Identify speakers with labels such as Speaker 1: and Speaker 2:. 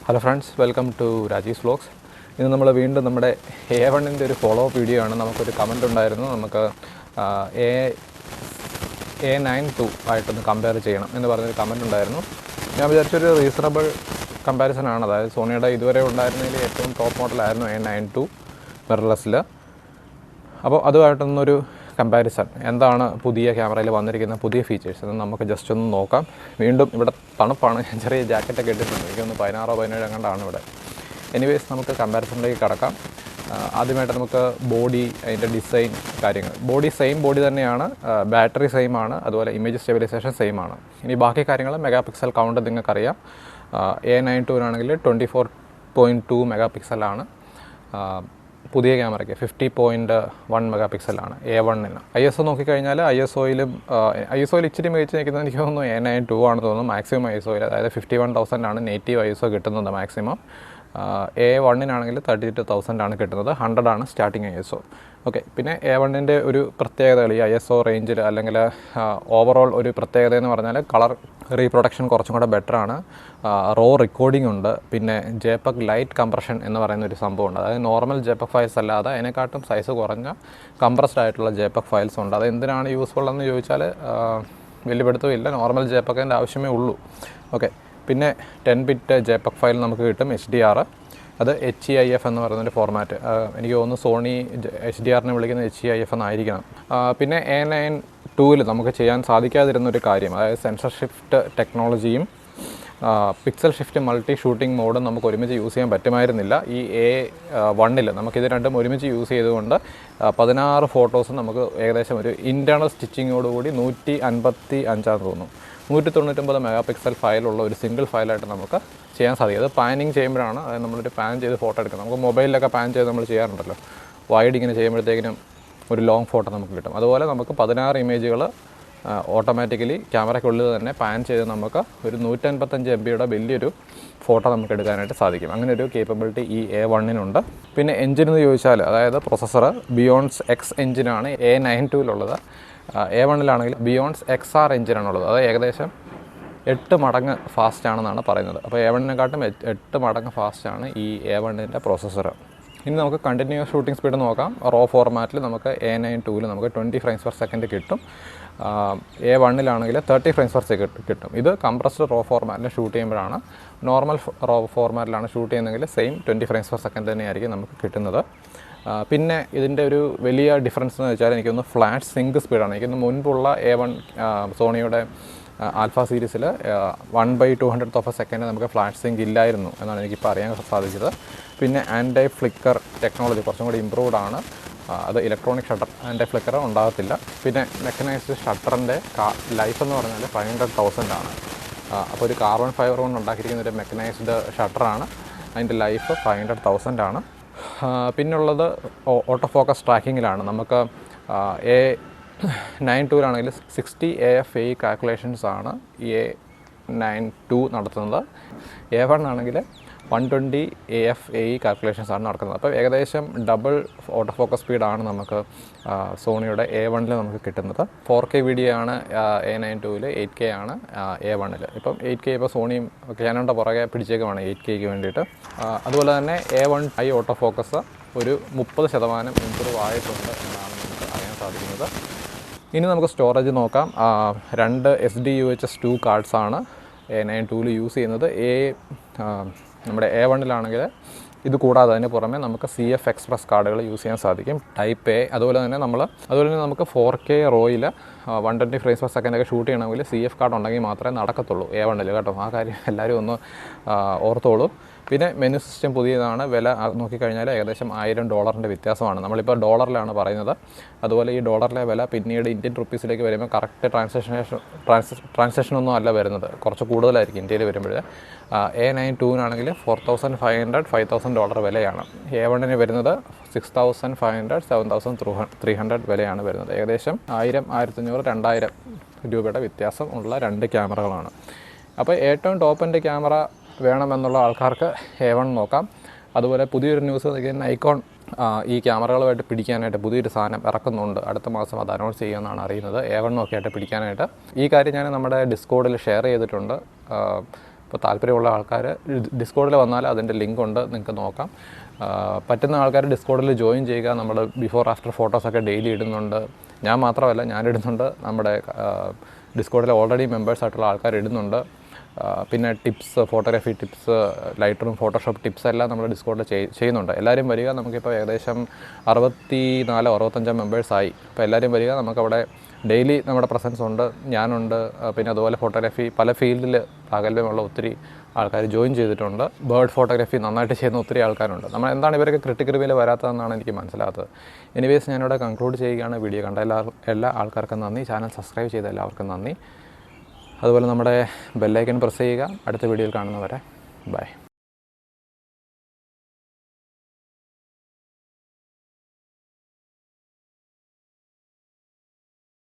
Speaker 1: Hello friends, welcome to Raji's vlogs. ഇന്ന് നമ്മൾ വീണ്ടും നമ്മുടെ A1-ൻ്റെ ഒരു ഫോളോ അപ്പ് വീഡിയോ ആണ്. നമുക്കൊരു കമൻറ്റ് ഉണ്ടായിരുന്നു, നമുക്ക് A92 ആയിട്ടൊന്ന് കമ്പയർ ചെയ്യണം എന്ന് പറഞ്ഞൊരു കമൻറ്റ് ഉണ്ടായിരുന്നു. ഞാൻ വിചാരിച്ചൊരു റീസണബിൾ കമ്പാരിസനാണ്. അതായത് സോണിയുടെ ഇതുവരെ ഉണ്ടായിരുന്നതിൽ ഏറ്റവും ടോപ്പ് മോഡലായിരുന്നു A92 മിറർലെസ്സിൽ. അപ്പോൾ അതുമായിട്ടൊന്നൊരു കമ്പാരിസൺ, എന്താണ് പുതിയ ക്യാമറയിൽ വന്നിരിക്കുന്ന പുതിയ ഫീച്ചേഴ്സ് എന്ന് നമുക്ക് ജസ്റ്റ് ഒന്ന് നോക്കാം. വീണ്ടും ഇവിടെ തണുപ്പാണ്, ചെറിയ ജാക്കറ്റൊക്കെ ഇട്ടിട്ടുണ്ട്. എനിക്കൊന്ന് 16-17 അങ്ങോട്ടാണ് ഇവിടെ. എനിവേസ്, നമുക്ക് കമ്പാരിസണിലേക്ക് കടക്കാം. ആദ്യമായിട്ട് നമുക്ക് ബോഡി, അതിൻ്റെ ഡിസൈൻ കാര്യങ്ങൾ. ബോഡി സെയിം ബോഡി തന്നെയാണ്, ബാറ്ററി സെയിം ആണ്, അതുപോലെ ഇമേജ് സ്റ്റെബിലൈസേഷൻ സെയിം ആണ്. ഇനി ബാക്കി കാര്യങ്ങൾ, മെഗാ പിക്സൽ കൗണ്ട് നിങ്ങൾക്കറിയാം. A92 24.2 മെഗാ പിക്സലാണ് പുതിയ ക്യാമറയ്ക്ക്. 50.1 മെഗാ പിക്സലാണ് A1-ന്. ISO നോക്കിക്കഴിഞ്ഞാൽ ISOയിൽ ഇച്ചിരി മികച്ച് നിൽക്കുന്നത് എനിക്ക് തോന്നുന്നു A92 ആണെന്ന് തോന്നുന്നു. മാക്സിമം ISOയിൽ, അതായത് 51,000 ആണ് നേറ്റീവ് ISO കിട്ടുന്നത് മാക്സിമം. A1-നാണെങ്കിൽ 32,000 ആണ് കിട്ടുന്നത്. 100 ആണ് സ്റ്റാർട്ടിങ് ISO. ഓക്കെ, പിന്നെ A1-ൻ്റെ ഒരു പ്രത്യേകതകൾ ഈ ISO റേഞ്ചിൽ അല്ലെങ്കിൽ ഓവറോൾ ഒരു പ്രത്യേകത എന്ന് പറഞ്ഞാൽ കളർ റീപ്രൊഡക്ഷൻ കുറച്ചും കൂടെ ബെറ്ററാണ്. റോ റെക്കോർഡിംഗ് ഉണ്ട്. പിന്നെ JPEG ലൈറ്റ് കംപ്രഷൻ എന്ന് പറയുന്ന ഒരു സംഭവമുണ്ട്. അതായത് നോർമൽ JPEG ഫയൽസ് അല്ലാതെ അതിനെക്കാട്ടും സൈസ് കുറഞ്ഞ കംപ്രസ്ഡ് ആയിട്ടുള്ള JPEG ഫയൽസ് ഉണ്ട്. അത് എന്തിനാണ് യൂസ്ഫുൾ എന്ന് ചോദിച്ചാൽ വലിയ പിടുത്തമില്ല, നോർമൽ JPEGൻ്റെ ആവശ്യമേ ഉള്ളൂ. ഓക്കെ, പിന്നെ 10-bit JPEG ഫയൽ നമുക്ക് കിട്ടും, HDR. അത് HEIF എന്ന് പറയുന്നൊരു ഫോർമാറ്റ്. എനിക്ക് തോന്നുന്നു സോണി HDR-നെ വിളിക്കുന്ന HEIF എന്നായിരിക്കണം. പിന്നെ A92-ൽ നമുക്ക് ചെയ്യാൻ സാധിക്കാതിരുന്നൊരു കാര്യം, അതായത് സെൻസർ ഷിഫ്റ്റ് ടെക്നോളജിയും പിക്സൽ ഷിഫ്റ്റ് മൾട്ടി ഷൂട്ടിംഗ് മോഡും നമുക്ക് ഒരുമിച്ച് യൂസ് ചെയ്യാൻ പറ്റുമായിരുന്നില്ല. ഈ A1-ൽ നമുക്കിത് രണ്ടും ഒരുമിച്ച് യൂസ് ചെയ്തുകൊണ്ട് 16 ഫോട്ടോസും നമുക്ക് ഏകദേശം ഒരു ഇൻറ്റേർണൽ സ്റ്റിച്ചിങ്ങോടുകൂടി 155 തോന്നുന്നു 199 മെഗാ പിക്സൽ ഫയലുള്ള ഒരു സിംഗിൾ ഫയലായിട്ട് നമുക്ക് ചെയ്യാൻ സാധിക്കും. അത് പാനിങ് ചെയ്യുമ്പോഴാണ്, അതായത് നമ്മളൊരു പാൻ ചെയ്ത് ഫോട്ടോ എടുക്കുന്നത്. നമുക്ക് മൊബൈലിലൊക്കെ പാൻ ചെയ്ത് നമ്മൾ ചെയ്യാറുണ്ടല്ലോ, വൈഡ് ഇങ്ങനെ ചെയ്യുമ്പോഴത്തേക്കിനും ഒരു ലോങ് ഫോട്ടോ നമുക്ക് കിട്ടും. അതുപോലെ നമുക്ക് 16 ഇമേജുകൾ ഓട്ടോമാറ്റിക്കലി ക്യാമറയ്ക്കുള്ളിൽ തന്നെ പാൻ ചെയ്ത് നമുക്ക് ഒരു 155 MB വലിയൊരു ഫോട്ടോ നമുക്ക് എടുക്കാനായിട്ട് സാധിക്കും. അങ്ങനെ ഒരു കേപ്പബിലിറ്റി ഈ A1-നുണ്ട്. പിന്നെ എഞ്ചിൻ എന്ന് ചോദിച്ചാൽ, അതായത് പ്രൊസസ്സർ ബിയോൺസ് X എഞ്ചിനാണ് A92-ലുള്ളത്. A1-ലാണെങ്കിൽ ബിയോൺസ് XR എഞ്ചിനാണുള്ളത്. അത് ഏകദേശം 8 മടങ്ങ് ഫാസ്റ്റാണെന്നാണ് പറയുന്നത്. അപ്പോൾ A1-നെക്കാട്ടും 8 മടങ്ങ് ഫാസ്റ്റാണ് ഈ A1-ൻ്റെ പ്രൊസസ്സർ. ഇനി നമുക്ക് കണ്ടിന്യൂസ് ഷൂട്ടിംഗ് സ്പീഡ് നോക്കാം. റോ ഫോർമാറ്റിൽ നമുക്ക് A92-ൽ നമുക്ക് 20 frames per second കിട്ടും. A1-ലാണെങ്കിൽ 30 frames per second കിട്ടും. ഇത് കംപ്രസ്ഡ് റോ ഫോർമാറ്റിൽ ഷൂട്ട് ചെയ്യുമ്പോഴാണ്. നോർമൽ റോ ഫോർമാറ്റിലാണ് ഷൂട്ട് ചെയ്യുന്നതെങ്കിൽ സെയിം 20 frames per second തന്നെയായിരിക്കും നമുക്ക് കിട്ടുന്നത്. പിന്നെ ഇതിൻ്റെ ഒരു വലിയ ഡിഫറൻസ് എന്ന് വെച്ചാൽ എനിക്കൊന്ന് ഫ്ലാഷ് സിങ്ക് സ്പീഡാണ്. എനിക്കൊന്ന് മുൻപുള്ള A1 സോണിയുടെ ആൽഫ സീരീസിൽ 1/200th of a second നമുക്ക് ഫ്ലാഷ് സിങ്ക് ഇല്ലായിരുന്നു എന്നാണ് എനിക്കിപ്പോൾ അറിയാൻ സാധിച്ചത്. പിന്നെ ആൻറ്റി ഫ്ലിക്കർ ടെക്നോളജി കുറച്ചും കൂടി ഇമ്പ്രൂവ്ഡ് ആണ്. അത് ഇലക്ട്രോണിക് ഷട്ടർ, ആൻറ്റി ഫ്ലിക്കർ ഉണ്ടാകത്തില്ല. പിന്നെ മെക്കനൈസ്ഡ് ഷട്ടറിൻ്റെ ലൈഫ് എന്ന് പറഞ്ഞാൽ 500,000 ആണ്. അപ്പോൾ ഒരു കാർബൺ ഫൈബർ കൊണ്ട് ഉണ്ടാക്കിയിരിക്കുന്ന ഒരു മെക്കനൈസ്ഡ് ഷട്ടറാണ്. അതിൻ്റെ ലൈഫ് 500,000 ആണ്. പിന്നുള്ളത് ഓട്ടോ ഫോക്കസ് ട്രാക്കിങ്ങിലാണ്. നമുക്ക് A92-ലാണെങ്കിൽ 60 AFAE കാൽക്കുലേഷൻസ് ആണ് A92 നടത്തുന്നത്. A1-ആണെങ്കിൽ 120 AFAE കാൽക്കുലേഷൻസ് ആണ് നടക്കുന്നത്. അപ്പോൾ ഏകദേശം ഡബിൾ ഓട്ടോ ഫോക്കസ് സ്പീഡാണ് നമുക്ക് സോണിയുടെ A1-ൽ നമുക്ക് കിട്ടുന്നത്. 4K വീഡിയോ ആണ് A92-ൽ, 8K ആണ് A1-ൽ. ഇപ്പം 8K ഇപ്പോൾ സോണിയും ക്യാനോണിൻ്റെ പുറകെ പിടിച്ചേക്കുവാണ് 8Kക്ക് വേണ്ടിയിട്ട്. അതുപോലെ തന്നെ A1 ഹൈ ഓട്ടോ ഫോക്കസ് ഒരു 30% ഇമ്പ്രൂവ് ആയിട്ടുണ്ട് എന്നാണ് നമുക്ക് അറിയാൻ സാധിക്കുന്നത്. ഇനി നമുക്ക് സ്റ്റോറേജ് നോക്കാം. 2 SD/UHS-2 കാർഡ്സാണ് A92-ൽ യൂസ് ചെയ്യുന്നത്. നമ്മുടെ A1-ലാണെങ്കിൽ ഇത് കൂടാതെ അതിന് പുറമെ നമുക്ക് CF എക്സ്പ്രസ് കാർഡുകൾ യൂസ് ചെയ്യാൻ സാധിക്കും, ടൈപ്പ് A. അതുപോലെ തന്നെ നമുക്ക് 4K റോയിൽ 120 frames per second ഒക്കെ ഷൂട്ട് ചെയ്യണമെങ്കിൽ CF കാർഡ് ഉണ്ടെങ്കിൽ മാത്രമേ നടക്കത്തുള്ളൂ A1-ൽ കേട്ടോ. ആ കാര്യം എല്ലാവരും ഒന്ന് ഓർത്തോളൂ. പിന്നെ മെനു സിസ്റ്റം പുതിയതാണ്. വില നോക്കിക്കഴിഞ്ഞാൽ ഏകദേശം $1,000 വ്യത്യാസമാണ്. നമ്മളിപ്പോൾ ഡോളറിലാണ് പറയുന്നത്. അതുപോലെ ഈ ഡോളറിലെ വില പിന്നീട് ഇന്ത്യൻ റുപ്പീസിലേക്ക് വരുമ്പോൾ കറക്റ്റ് ട്രാൻസാക്ഷനൊന്നും അല്ല വരുന്നത്, കുറച്ച് കൂടുതലായിരിക്കും ഇന്ത്യയിൽ വരുമ്പോൾ. A92-നാണെങ്കിൽ $4,500-5,000 വിലയാണ്. A1-ന് വരുന്നത് $6,500 $7,300 വിലയാണ് വരുന്നത്. ഏകദേശം 1000, 1500, 2000 രൂപയുടെ വ്യത്യാസം ഉള്ള 2 ക്യാമറകളാണ്. അപ്പോൾ ഏറ്റവും ടോപ്പ് എൻഡ് ക്യാമറ വേണമെന്നുള്ള ആൾക്കാർക്ക് A1 നോക്കാം. അതുപോലെ പുതിയൊരു ന്യൂസ് നൈക്കോൺ ഈ ക്യാമറകളുമായിട്ട് പിടിക്കാനായിട്ട് പുതിയൊരു സാധനം ഇറക്കുന്നുണ്ട്. അടുത്ത മാസം അത് അനൗൺസ് ചെയ്യുമെന്നാണ് അറിയുന്നത്. A1 നോക്കിയായിട്ട് പിടിക്കാനായിട്ട്. ഈ കാര്യം ഞാൻ നമ്മുടെ ഡിസ്കോഡിൽ ഷെയർ ചെയ്തിട്ടുണ്ട്. അപ്പോൾ താല്പര്യമുള്ള ആൾക്കാർ ഡിസ്കോഡിൽ വന്നാൽ അതിൻ്റെ ലിങ്ക് ഉണ്ട്, നിങ്ങൾക്ക് നോക്കാം. പറ്റുന്ന ആൾക്കാർ ഡിസ്കോഡിൽ ജോയിൻ ചെയ്യുക. നമ്മൾ ബിഫോർ ആഫ്റ്റർ ഫോട്ടോസൊക്കെ ഡെയിലി ഇടുന്നുണ്ട്. ഞാൻ മാത്രമല്ല, ഞാനിടുന്നുണ്ട്, നമ്മുടെ ഡിസ്കോഡിലെ ഓൾറെഡി മെമ്പേഴ്സായിട്ടുള്ള ആൾക്കാർ ഇടുന്നുണ്ട്. പിന്നെ tips, photography tips, light room, Photoshop tips എല്ലാം നമ്മൾ ഡിസ്കോഡിൽ ചെയ്യുന്നുണ്ട്. എല്ലാവരും വരിക. നമുക്കിപ്പോൾ ഏകദേശം 64-65 മെമ്പേഴ്സായി. അപ്പോൾ എല്ലാവരും വരിക. നമുക്കവിടെ ഡെയിലി നമ്മുടെ പ്രസൻസ് ഉണ്ട്, ഞാനുണ്ട്. പിന്നെ അതുപോലെ ഫോട്ടോഗ്രാഫി പല ഫീൽഡിൽ പ്രാഗൽഭ്യമുള്ള ഒത്തിരി ആൾക്കാർ ജോയിൻ ചെയ്തിട്ടുണ്ട്. ബേർഡ് ഫോട്ടോഗ്രാഫി നന്നായിട്ട് ചെയ്യുന്ന ഒത്തിരി ആൾക്കാരുണ്ട്. നമ്മൾ എന്താണ് ഇവരൊക്കെ ക്രിട്ടിക്കൽ റിവ്യൂവിൽ വരാത്തതെന്നാണ് എനിക്ക് മനസ്സിലാത്തത്. എനിവേസ്, ഞാനിവിടെ കൺക്ലൂഡ് ചെയ്യുകയാണ്. വീഡിയോ കണ്ട എല്ലാ ആൾക്കാർക്കും നന്ദി. ചാനൽ സബ്സ്ക്രൈബ് ചെയ്ത എല്ലാവർക്കും നന്ദി. അതുപോലെ നമ്മുടെ ബെല്ലൈക്കൻ പ്രസ് ചെയ്യുക. അടുത്ത വീഡിയോയിൽ കാണുന്നവരെ ബൈ.